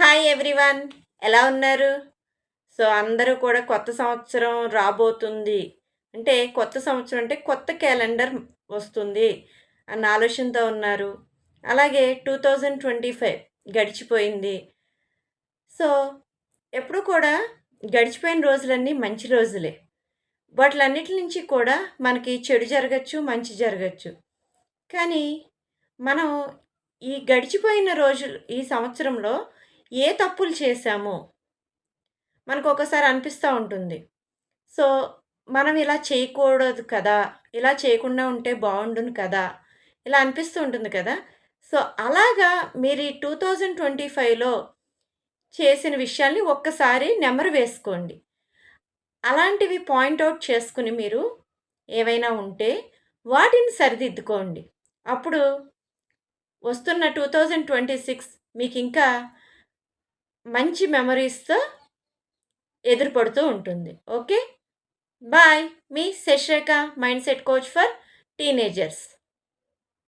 Hi everyone. ఎలా ఉన్నారు? So, అందరూ కూడా కొత్త సంవత్సరం రాబోతుంది. అంటే కొత్త సంవత్సరం అంటే కొత్త క్యాలెండర్ వస్తుంది అన్న ఆలోచనతో ఉన్నారు. అలాగే 2025 గడిచిపోయింది. సో, ఎప్పుడు కూడా గడిచిపోయిన రోజులన్నీ మంచి రోజులే. వాటిలన్నిటి నుంచి కూడా మనకి చెడు జరగచ్చు, మంచి జరగచ్చు. కానీ మనం ఈ గడిచిపోయిన రోజులు ఈ సంవత్సరంలో ఏ తప్పులు చేశామో మనకు ఒక్కోసారి అనిపిస్తూ ఉంటుంది. సో, మనం ఇలా చేయకూడదు కదా! ఇలా చేయకుండా ఉంటే బావుండును కదా! ఇలా అనిపిస్తూ ఉంటుంది కదా! సో, అలాగా మీరు ఈ 2025లో చేసిన విషయాల్ని ఒక్కసారి నెమరు వేసుకోండి. అలాంటివి పాయింట్ ఔట్ చేసుకొని మీరు ఏవైనా ఉంటే వాటిని సరిదిద్దుకోండి. అప్పుడు వస్తున్న 2026 మీకింకా మంచి మెమోరీస్‌తో ఎదురుపడుతూ ఉంటుంది. ఓకే. బాయ్. మీ Shashirekha mindset coach for teenagers.